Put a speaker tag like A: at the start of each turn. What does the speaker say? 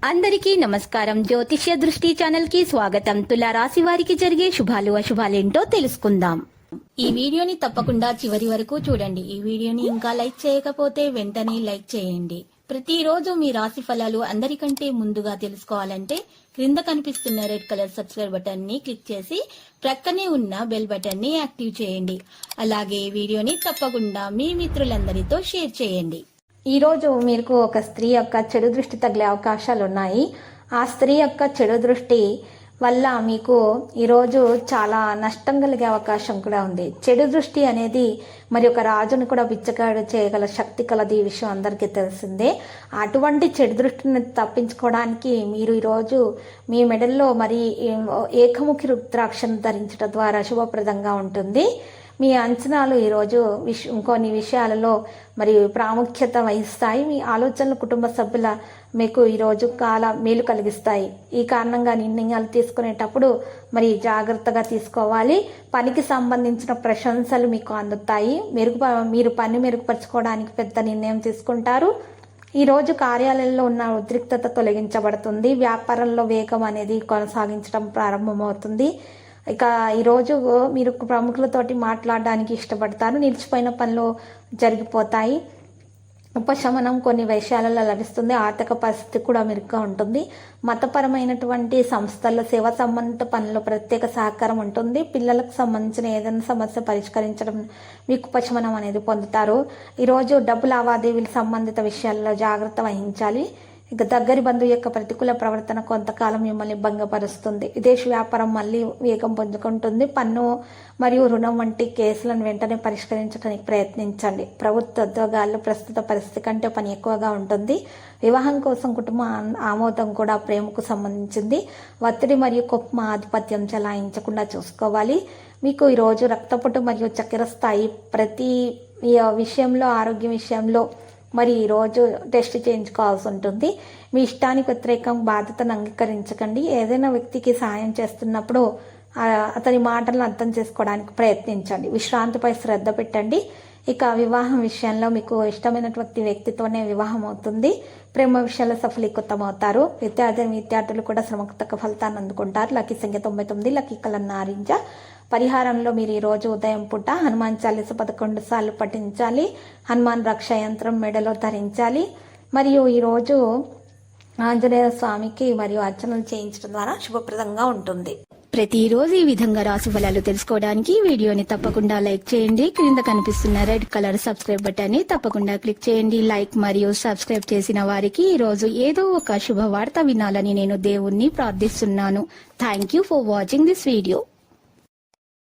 A: అందరికీ నమస్కారం. జ్యోతిష్య దృష్టి ఛానల్ కి స్వాగతం. తులా రాశి వారికి జరిగే శుభాలు అశుభాలేంటో తెలుసుకుందాం. ఈ వీడియోని తప్పకుండా చివరి వరకు చూడండి. ఈ వీడియోని ఇంకా లైక్ చేయకపోతే వెంటనే లైక్ చేయండి. ప్రతిరోజు మీ రాశి ఫలాలు అందరికంటే ముందుగా తెలుసుకోవాలంటే క్రింద కనిపిస్తున్న రెడ్ కలర్ సబ్స్క్రైబ్ బటన్ ని క్లిక్ చేసి ప్రక్కనే ఉన్న బెల్ బటన్ ని యాక్టివ్ చేయండి. అలాగే వీడియోని తప్పకుండా మీ మిత్రులందరితో షేర్ చేయండి. ఈరోజు మీకు ఒక స్త్రీ యొక్క చెడు దృష్టి తగిలే అవకాశాలు ఉన్నాయి. ఆ స్త్రీ యొక్క చెడు దృష్టి వల్ల మీకు ఈరోజు చాలా నష్టం కలిగే అవకాశం కూడా ఉంది. చెడు దృష్టి అనేది మరి ఒక రాజును కూడా బిచ్చగాడు చేయగల శక్తి కలది. ఈ విషయం అందరికీ తెలిసిందే. అటువంటి చెడు దృష్టిని తప్పించుకోవడానికి మీరు ఈరోజు మీ మెడల్లో మరి ఏకముఖి రుద్రాక్షను ధరించడం ద్వారా శుభప్రదంగా ఉంటుంది. మీ అంచనాలు ఈరోజు కొన్ని విషయాలలో మరి ప్రాముఖ్యత వహిస్తాయి. మీ ఆలోచనలు కుటుంబ సభ్యుల మీకు ఈరోజు మేలు కలిగిస్తాయి. ఈ కారణంగా నిర్ణయాలు తీసుకునేటప్పుడు మరి జాగ్రత్తగా తీసుకోవాలి. పనికి సంబంధించిన ప్రశంసలు మీకు అందుతాయి. మీరు పని మెరుగుపరచుకోవడానికి పెద్ద నిర్ణయం తీసుకుంటారు. ఈరోజు కార్యాలయంలో ఉన్న ఉద్రిక్తత తొలగించబడుతుంది. వ్యాపారంలో వేగం అనేది కొనసాగించడం ప్రారంభమవుతుంది. ఇక ఈరోజు మీరు ప్రముఖులతోటి మాట్లాడడానికి ఇష్టపడతారు. నిలిచిపోయిన పనులు జరిగిపోతాయి. ఉపశమనం కొన్ని విషయాలలో లభిస్తుంది. ఆర్థిక పరిస్థితి కూడా మెరుగ్గా ఉంటుంది. మతపరమైనటువంటి సంస్థల్లో సేవా సంబంధిత పనుల్లో ప్రత్యేక సహకారం ఉంటుంది. పిల్లలకు సంబంధించిన ఏదైనా సమస్య పరిష్కరించడం మీకు ఉపశమనం అనేది పొందుతారు. ఈరోజు డబ్బు లావాదేవీల సంబంధిత విషయాల్లో జాగ్రత్త వహించాలి. ఇక దగ్గరి బంధువు యొక్క ప్రతికూల ప్రవర్తన కొంతకాలం మిమ్మల్ని భంగపరుస్తుంది. విదేశీ వ్యాపారం మళ్ళీ వేగం పుంజుకుంటుంది. పన్ను మరియు రుణం వంటి కేసులను వెంటనే పరిష్కరించడానికి ప్రయత్నించండి. ప్రభుత్వ ఉద్యోగాల్లో ప్రస్తుత పరిస్థితి కంటే పని ఎక్కువగా ఉంటుంది. వివాహం కోసం కుటుంబ ఆమోదం కూడా ప్రేమకు సంబంధించింది. ఒత్తిడి మరియు కోపం ఆధిపత్యం చెలాయించకుండా చూసుకోవాలి. మీకు ఈరోజు రక్తపోటు మరియు చక్కెర స్థాయి ప్రతి విషయంలో ఆరోగ్య విషయంలో మరి ఈరోజు టెస్ట్ చేయించుకోవాల్సి ఉంటుంది. మీ ఇష్టానికి వ్యతిరేకం బాధ్యతను అంగీకరించకండి. ఏదైనా వ్యక్తికి సహాయం చేస్తున్నప్పుడు అతని మాటలను అర్థం చేసుకోవడానికి ప్రయత్నించండి. విశ్రాంతిపై శ్రద్ధ పెట్టండి. ఇక వివాహం విషయంలో మీకు ఇష్టమైనటువంటి వ్యక్తితోనే వివాహం అవుతుంది. ప్రేమ విషయాల్లో సఫలీకృతం అవుతారు. విద్యార్థులు కూడా శ్రమకు తగ్గ ఫలితాన్ని అందుకుంటారు. లక్కీ సంఖ్య 99, లక్కీ కలర్ నారింజ. పరిహారంలో మీరు ఈరోజు ఉదయం పూట హనుమాన్ చాలీస 11 సార్లు పఠించాలి. హనుమాన్ రక్ష యంత్రం మెడలో ధరించాలి. మరియు ఈరోజు ఆంజనేయ స్వామికి మరియు అర్చనలు చేయించడం ద్వారా శుభప్రదంగా ఉంటుంది. ప్రతిరోజు ఈ విధంగా రాశి ఫలాలు తెలుసుకోవడానికి వీడియోని తప్పకుండా లైక్ చేయండి. క్రింద కనిపిస్తున్న రెడ్ కలర్ సబ్స్క్రైబ్ బటన్ ని తప్పకుండా క్లిక్ చేయండి. లైక్ మరియు సబ్స్క్రైబ్ చేసిన వారికి ఈ రోజు ఏదో ఒక శుభవార్త వినాలని నేను దేవుణ్ణి ప్రార్థిస్తున్నాను. Thank you for watching this video.